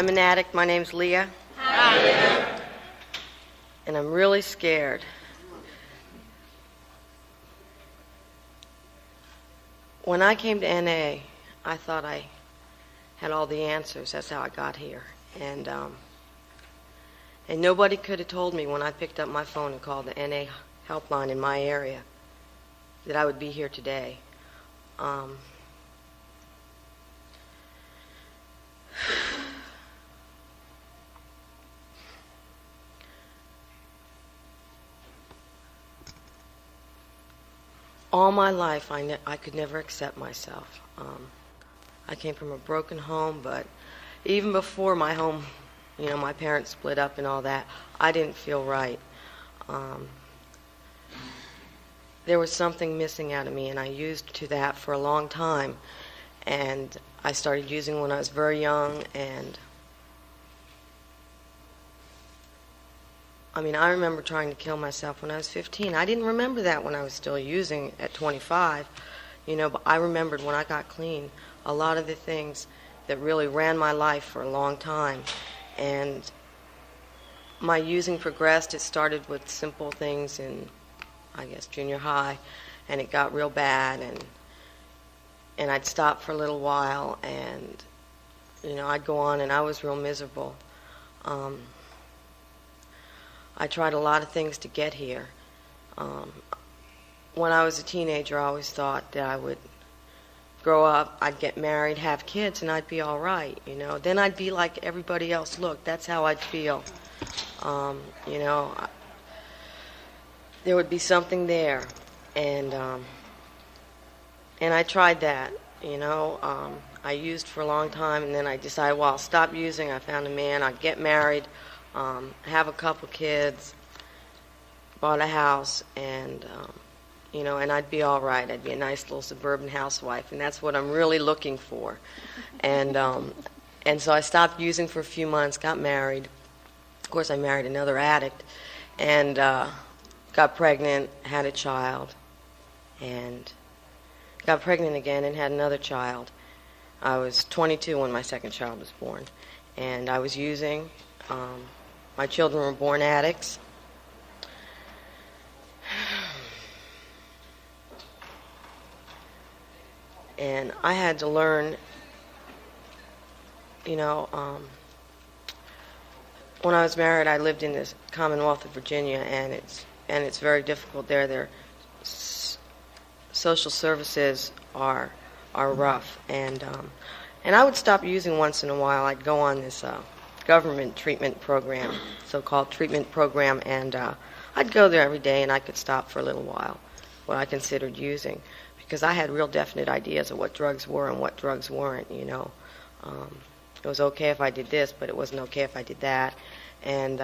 I'm an addict. My name's Leah. Hi, Leah. And I'm really scared. When I came to NA, I thought I had all the answers. That's how I got here. And nobody could have told me when I picked up my phone and called the NA helpline in my area that I would be here today. All my life, I could never accept myself. I came from a broken home, but even before my home, my parents split up and all that, I didn't feel right. There was something missing out of me, and I used to that for a long time. And I started using when I was very young, and I remember trying to kill myself when I was 15. I didn't remember that when I was still using at 25, but I remembered when I got clean a lot of the things that really ran my life for a long time. And my using progressed. It started with simple things in, I guess, junior high, and it got real bad, and I'd stop for a little while, and, I'd go on, and I was real miserable. I tried a lot of things to get here. When I was a teenager, I always thought that I would grow up, I'd get married, have kids, and I'd be all right, Then I'd be like everybody else looked. That's how I'd feel. There would be something there, and I tried that, I used for a long time, and then I decided, well, I'll stop using. I found a man, I'd get married, have a couple kids, bought a house, and and I'd be all right. I'd be a nice little suburban housewife, and that's what I'm really looking for. And so I stopped using for a few months, got married. Of course, I married another addict, and got pregnant, had a child, and got pregnant again and had another child. I was 22 when my second child was born, and I was using. My children were born addicts. And I had to learn, when I was married, I lived in this Commonwealth of Virginia, and it's very difficult there. Their social services are rough, and I would stop using once in a while. I'd go on this government treatment program, so-called treatment program, and I'd go there every day, and I could stop for a little while, what I considered using, because I had real definite ideas of what drugs were and what drugs weren't. It was okay if I did this, but it wasn't okay if I did that. And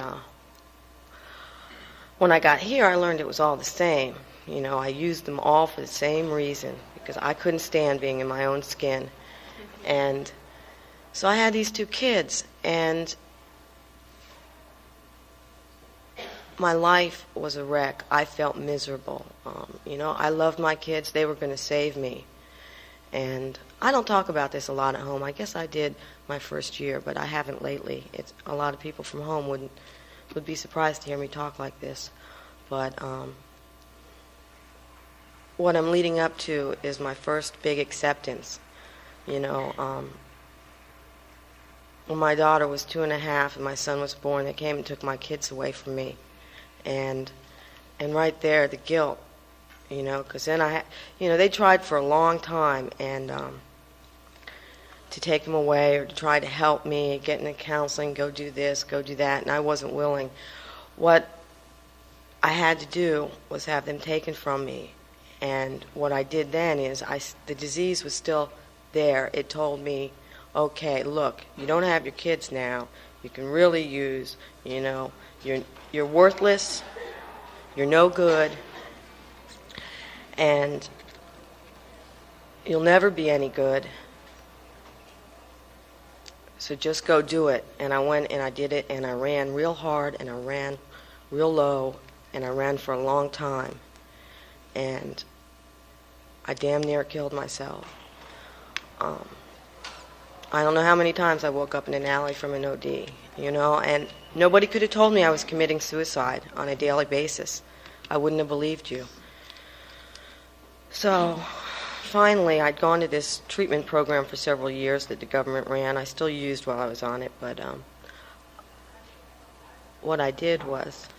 when I got here, I learned it was all the same. I used them all for the same reason, because I couldn't stand being in my own skin. And so I had these two kids, and my life was a wreck. I felt miserable. I loved my kids. They were going to save me. And I don't talk about this a lot at home. I guess I did my first year, but I haven't lately. A lot of people from home would be surprised to hear me talk like this. But what I'm leading up to is my first big acceptance. When my daughter was 2.5 and my son was born, they came and took my kids away from me. And right there, the guilt, because then they tried for a long time, and to take them away or to try to help me, get into counseling, go do this, go do that, and I wasn't willing. What I had to do was have them taken from me. And what I did then is the disease was still there. It told me, okay, look, you don't have your kids now. You can really use, you're worthless, you're no good, and you'll never be any good. So just go do it. And I went and I did it, and I ran real hard, and I ran real low, and I ran for a long time. And I damn near killed myself. I don't know how many times I woke up in an alley from an OD, and nobody could have told me I was committing suicide on a daily basis. I wouldn't have believed you. So finally, I'd gone to this treatment program for several years that the government ran. I still used while I was on it, but what I did was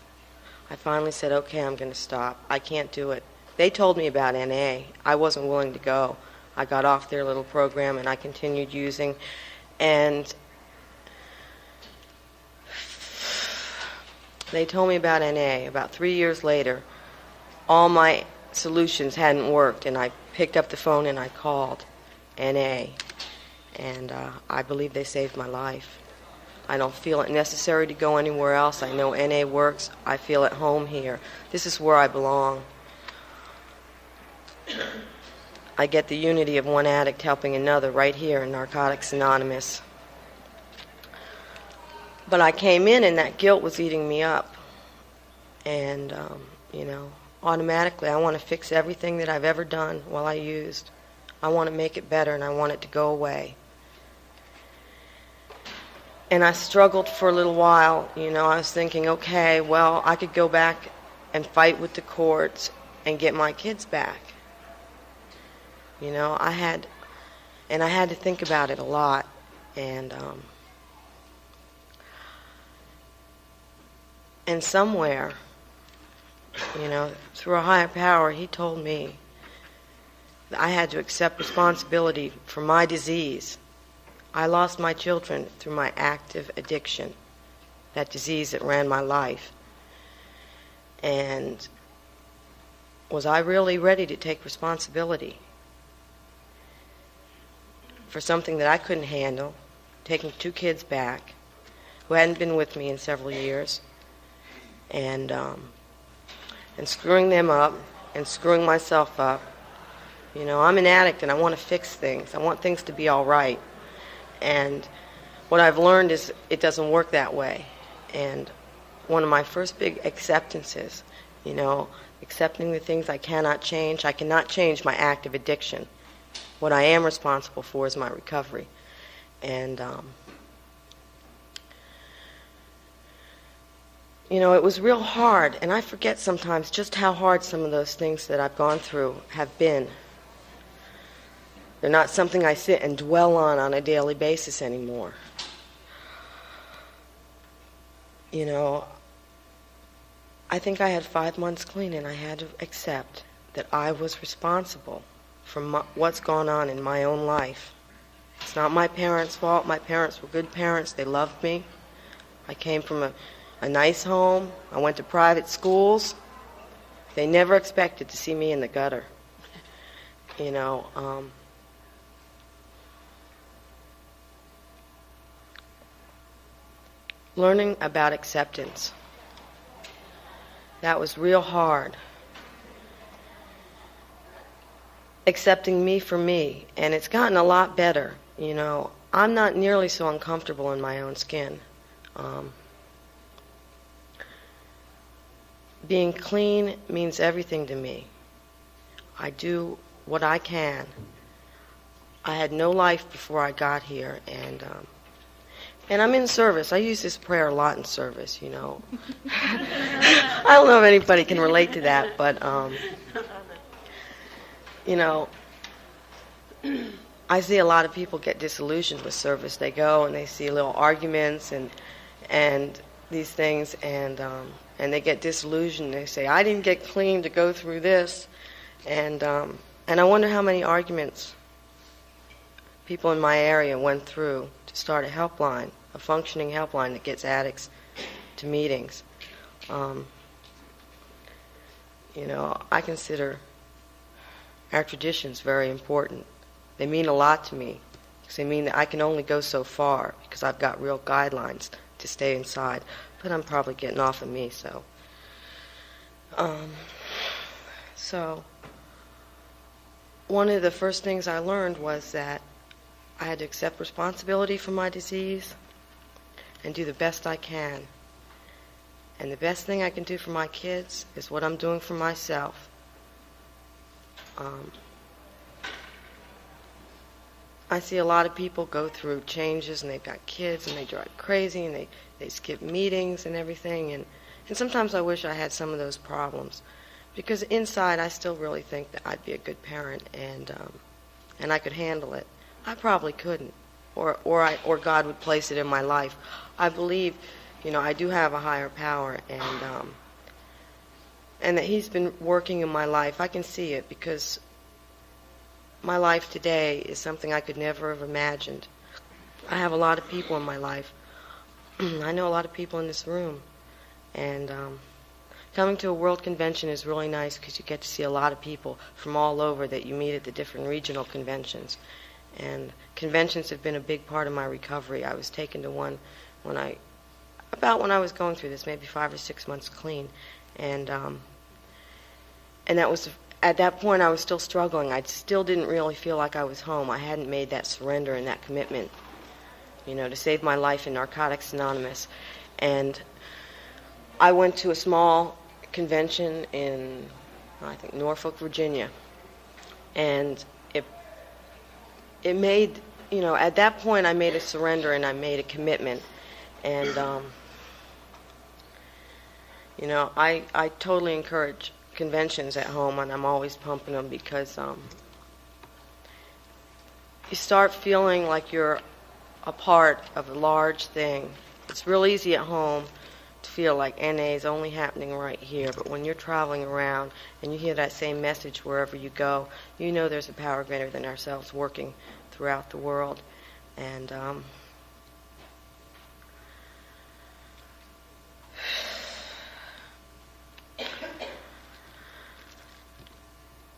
I finally said, okay, I'm going to stop. I can't do it. They told me about NA. I wasn't willing to go. I got off their little program and I continued using. And they told me about NA. About 3 years later, all my solutions hadn't worked, and I picked up the phone and I called NA. And I believe they saved my life. I don't feel it necessary to go anywhere else. I know NA works. I feel at home here. This is where I belong. I get the unity of one addict helping another right here in Narcotics Anonymous. But I came in and that guilt was eating me up. And, automatically I want to fix everything that I've ever done while I used. I want to make it better and I want it to go away. And I struggled for a little while. I was thinking, okay, well, I could go back and fight with the courts and get my kids back. I had to think about it a lot. And somewhere, through a higher power, he told me that I had to accept responsibility for my disease. I lost my children through my active addiction, that disease that ran my life. And was I really ready to take responsibility for something that I couldn't handle, taking 2 kids back who hadn't been with me in several years, and screwing them up and screwing myself up. I'm an addict and I want to fix things. I want things to be all right. And what I've learned is it doesn't work that way. And one of my first big acceptances, accepting the things I cannot change. I cannot change my active addiction. What I am responsible for is my recovery. And, it was real hard. And I forget sometimes just how hard some of those things that I've gone through have been. They're not something I sit and dwell on a daily basis anymore. I think I had 5 months clean, and I had to accept that I was responsible for what's gone on in my own life. It's not my parents' fault. My parents were good parents. They loved me. I came from a nice home. I went to private schools. They never expected to see me in the gutter. Learning about acceptance. That was real hard. Accepting me for me. And it's gotten a lot better. I'm not nearly so uncomfortable in my own skin. Being clean means everything to me. I do what I can. I had no life before I got here, and I'm in service. I use this prayer a lot in service, I don't know if anybody can relate to that, but, I see a lot of people get disillusioned with service. They go and they see little arguments and these things, and they get disillusioned. They say, I didn't get clean to go through this. And I wonder how many arguments people in my area went through to start a helpline, a functioning helpline that gets addicts to meetings. I consider our traditions very important. They mean a lot to me, because they mean that I can only go so far, because I've got real guidelines to stay inside. But I'm probably getting off of me, so. So one of the first things I learned was that I had to accept responsibility for my disease and do the best I can. And the best thing I can do for my kids is what I'm doing for myself. I see a lot of people go through changes, and they've got kids, and they drive crazy, and they skip meetings and everything, and sometimes I wish I had some of those problems, because inside I still really think that I'd be a good parent, and I could handle it. I probably couldn't, or God would place it in my life. I believe, I do have a higher power, and that He's been working in my life. I can see it, because my life today is something I could never have imagined. I have a lot of people in my life. I know a lot of people in this room, and coming to a world convention is really nice, because you get to see a lot of people from all over that you meet at the different regional conventions. And conventions have been a big part of my recovery. I was taken to one when I was going through this, maybe 5 or 6 months clean, and that was, at that point I was still struggling. I still didn't really feel like I was home. I hadn't made that surrender and that commitment, to save my life in Narcotics Anonymous. And I went to a small convention in, I think, Norfolk, Virginia, and it made, at that point I made a surrender and I made a commitment, and I totally encourage conventions at home, and I'm always pumping them, because you start feeling like you're a part of a large thing. It's real easy at home to feel like NA is only happening right here, but when you're traveling around and you hear that same message wherever you go, there's a power greater than ourselves working throughout the world. And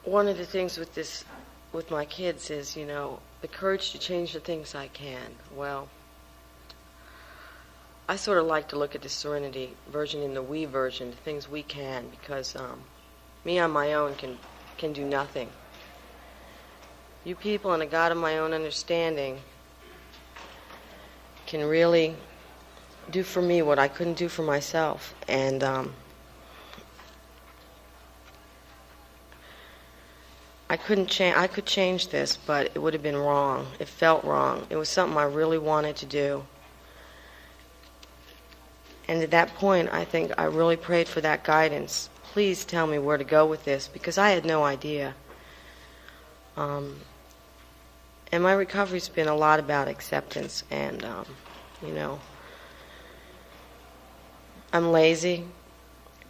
one of the things with my kids is, the courage to change the things I can. Well, I sort of like to look at the Serenity version and the we version, the things we can, because me on my own can do nothing. You people and a God of my own understanding can really do for me what I couldn't do for myself. And I could change this, but it would have been wrong. It felt wrong. It was something I really wanted to do. And at that point, I think I really prayed for that guidance. Please tell me where to go with this, because I had no idea. And my recovery's been a lot about acceptance, and I'm lazy,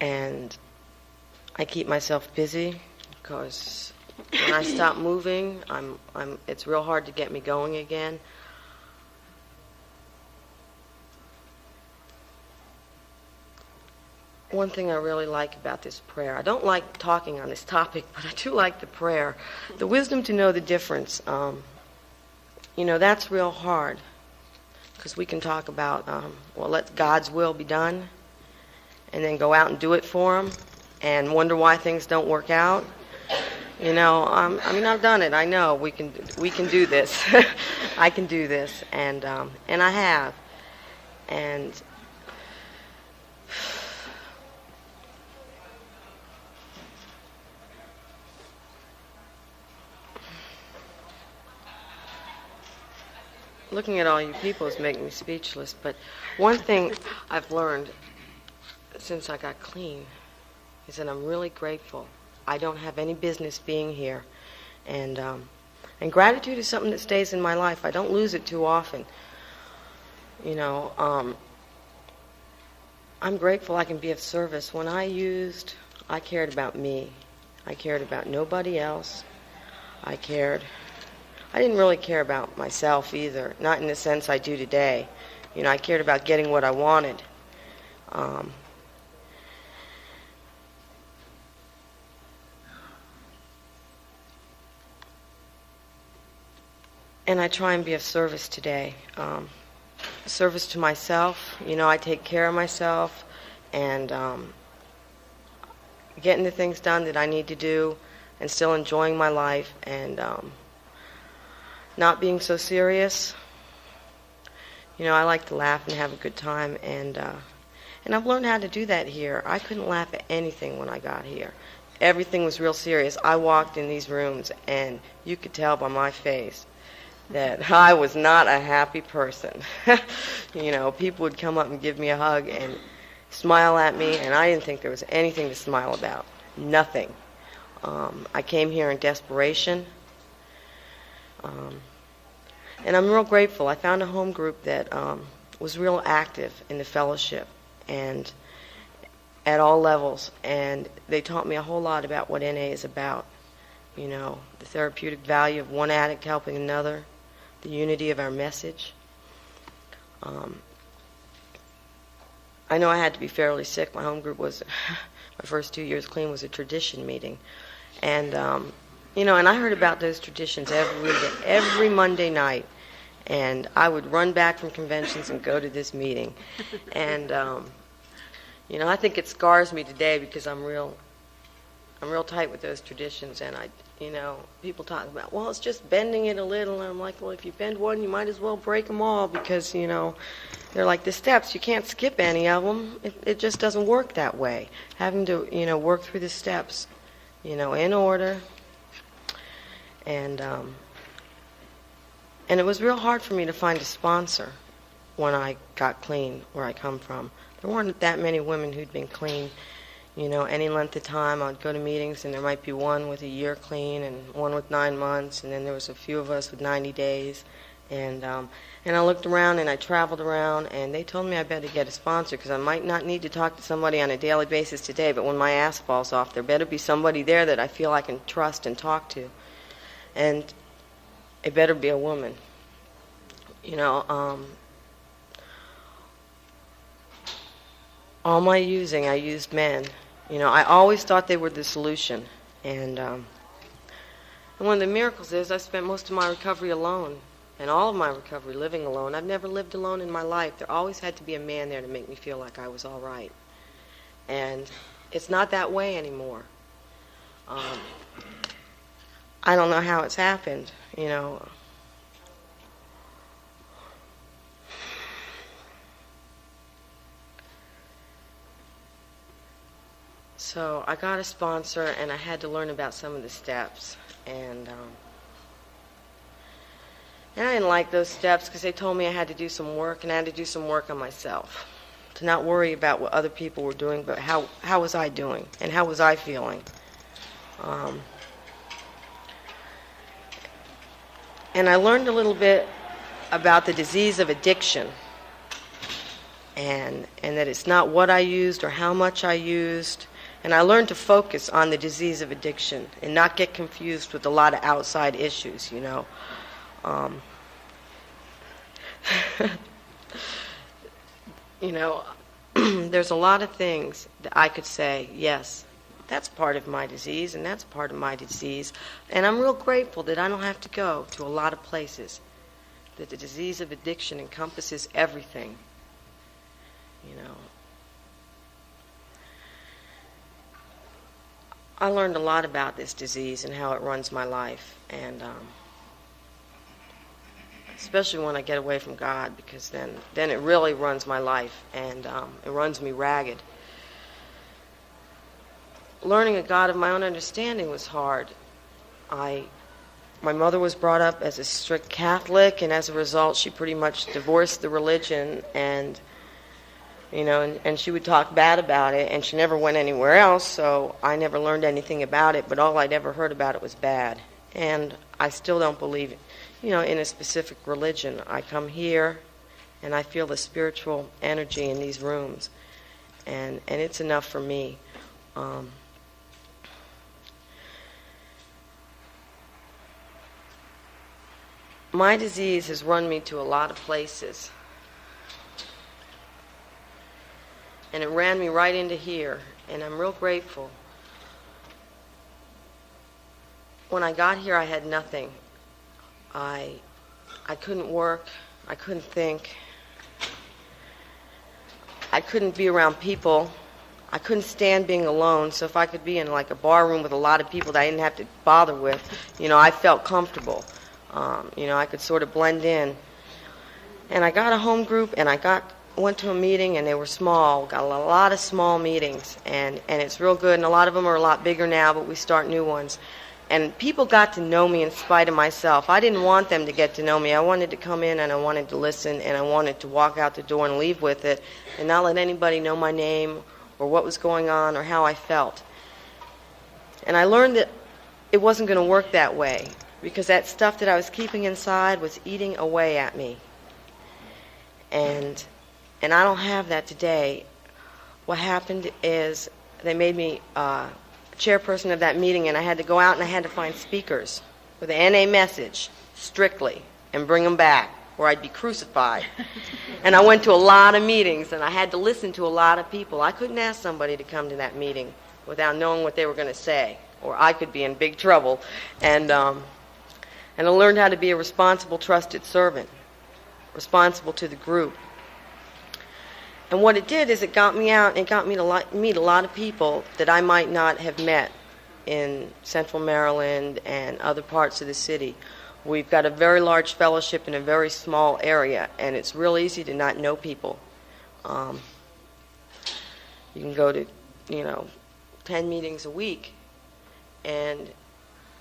and I keep myself busy, because when I stop moving, it's real hard to get me going again. One thing I really like about this prayer, I don't like talking on this topic, but I do like the prayer. The wisdom to know the difference. That's real hard, because we can talk about, let God's will be done, and then go out and do it for Him, and wonder why things don't work out. I've done it. I know we can do this. I can do this, and I have, and looking at all you people is making me speechless. But one thing I've learned since I got clean is that I'm really grateful. I don't have any business being here, and gratitude is something that stays in my life. I don't lose it too often. I'm grateful I can be of service. When I used, I cared about me. I cared about nobody else. I didn't really care about myself either, not in the sense I do today. I cared about getting what I wanted. And I try and be of service today. Service to myself. I take care of myself, and getting the things done that I need to do, and still enjoying my life, and not being so serious. I like to laugh and have a good time, and I've learned how to do that here. I couldn't laugh at anything when I got here. Everything was real serious. I walked in these rooms, and you could tell by my face that I was not a happy person. You know, people would come up and give me a hug and smile at me, and I didn't think there was anything to smile about. Nothing. I came here in desperation, and I'm real grateful. I found a home group that was real active in the fellowship and at all levels, and they taught me a whole lot about what NA is about. You know, the therapeutic value of one addict helping another, the unity of our message. I know I had to be fairly sick. My home group was, my first 2 years clean was a tradition meeting. And, you know, and I heard about those traditions every Monday night. And I would run back from conventions and go to this meeting. And, you know, I think it scars me today because I'm real tight with those traditions. And you know, people talk about, well, it's just bending it a little. And I'm like, well, if you bend one, you might as well break them all because, you know, they're like the steps. You can't skip any of them. It just doesn't work that way. Having to, you know, work through the steps, you know, in order. And it was real hard for me to find a sponsor when I got clean where I come from. There weren't that many women who'd been clean, you know, any length of time. I'd go to meetings and there might be one with a year clean and one with 9 months, and then there was a few of us with 90 days. And I looked around and I traveled around, and they told me I better get a sponsor because I might not need to talk to somebody on a daily basis today, but when my ass falls off, there better be somebody there that I feel I can trust and talk to. And it better be a woman. You know, all my using, I used men. You know, I always thought they were the solution. And one of the miracles is I spent most of my recovery alone. And all of my recovery living alone. I've never lived alone in my life. There always had to be a man there to make me feel like I was all right. And it's not that way anymore. I don't know how it's happened, you know. So I got a sponsor, and I had to learn about some of the steps. And I didn't like those steps because they told me I had to do some work, and I had to do some work on myself. To not worry about what other people were doing, but how was I doing, and how was I feeling. And I learned a little bit about the disease of addiction, and that it's not what I used or how much I used. And I learned to focus on the disease of addiction and not get confused with a lot of outside issues, you know. You know, there's a lot of things that I could say, yes, that's part of my disease, and that's part of my disease. And I'm real grateful that I don't have to go to a lot of places, that the disease of addiction encompasses everything, you know. I learned a lot about this disease and how it runs my life, and especially when I get away from God, because then it really runs my life, and it runs me ragged. Learning a God of my own understanding was hard. My mother was brought up as a strict Catholic, and as a result, she pretty much divorced the religion, and you know, and she would talk bad about it, and she never went anywhere else, so I never learned anything about it, but all I'd ever heard about it was bad. And I still don't believe, you know, in a specific religion. I come here, and I feel the spiritual energy in these rooms, and it's enough for me. My disease has run me to a lot of places. And it ran me right into here, and I'm real grateful. When I got here, I had nothing. I couldn't work. I couldn't think. I couldn't be around people. I couldn't stand being alone, so if I could be in like a bar room with a lot of people that I didn't have to bother with, you know, I felt comfortable. You know, I could sort of blend in. And I got a home group, and went to a meeting, and they were small. Got a lot of small meetings, and it's real good, and a lot of them are a lot bigger now, but we start new ones. And people got to know me in spite of myself. I didn't want them to get to know me. I wanted to come in and I wanted to listen and I wanted to walk out the door and leave with it and not let anybody know my name or what was going on or how I felt. And I learned that it wasn't going to work that way because that stuff that I was keeping inside was eating away at me. And I don't have that today. What happened is they made me chairperson of that meeting, and I had to go out and I had to find speakers with an NA message, strictly, and bring them back, or I'd be crucified. And I went to a lot of meetings, and I had to listen to a lot of people. I couldn't ask somebody to come to that meeting without knowing what they were going to say, or I could be in big trouble. And I learned how to be a responsible, trusted servant, responsible to the group. And what it did is it got me out and it got me to meet a lot of people that I might not have met in Central Maryland and other parts of the city. We've got a very large fellowship in a very small area, and it's real easy to not know people. You can go to, 10 meetings a week and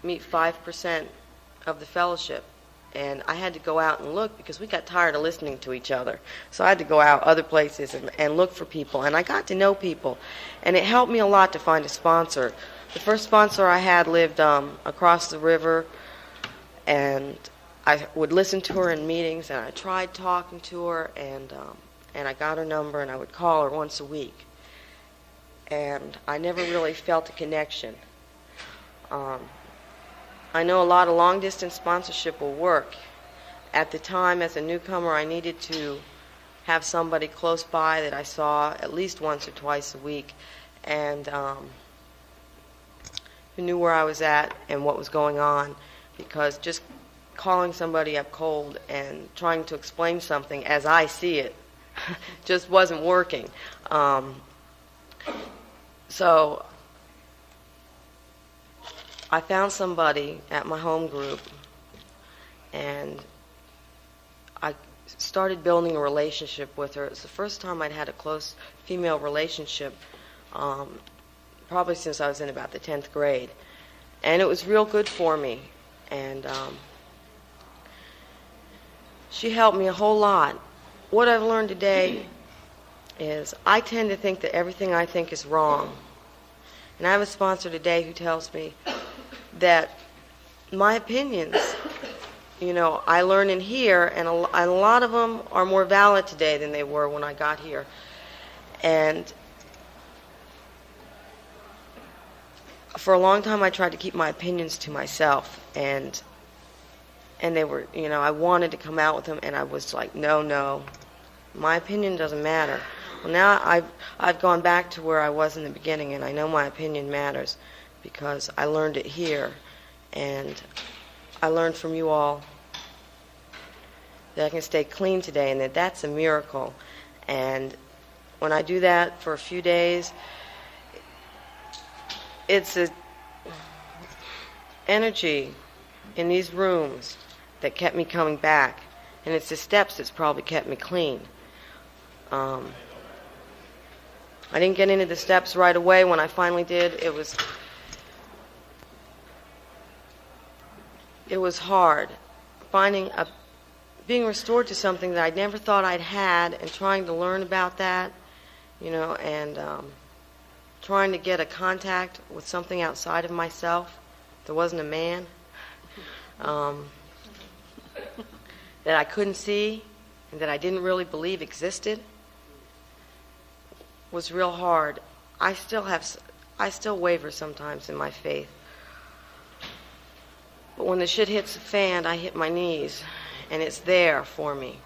meet 5% of the fellowship. And I had to go out and look because we got tired of listening to each other. So I had to go out other places and look for people. And I got to know people. And it helped me a lot to find a sponsor. The first sponsor I had lived across the river. And I would listen to her in meetings. And I tried talking to her. And I got her number. And I would call her once a week. And I never really felt a connection. I know a lot of long-distance sponsorship will work. At the time, as a newcomer, I needed to have somebody close by that I saw at least once or twice a week and who knew where I was at and what was going on, because just calling somebody up cold and trying to explain something as I see it just wasn't working. So I found somebody at my home group, and I started building a relationship with her. It's the first time I'd had a close female relationship, probably since I was in about the 10th grade. And it was real good for me. And she helped me a whole lot. What I've learned today is I tend to think that everything I think is wrong. And I have a sponsor today who tells me that my opinions, I learn in here, and a lot of them are more valid today than they were when I got here. And for a long time I tried to keep my opinions to myself, and they were, I wanted to come out with them, and I was like, no, my opinion doesn't matter. Well, now I've gone back to where I was in the beginning, and I know my opinion matters because I learned it here, and I learned from you all that I can stay clean today, and that's a miracle. And when I do that for a few days, it's a energy in these rooms that kept me coming back, and it's the steps that's probably kept me clean. I didn't get into the steps right away. When I finally did, it was hard being restored to something that I never thought I'd had, and trying to learn about that, and trying to get a contact with something outside of myself. There wasn't a man that I couldn't see and that I didn't really believe existed. Was real hard. I still waver sometimes in my faith. But when the shit hits the fan, I hit my knees, and it's there for me.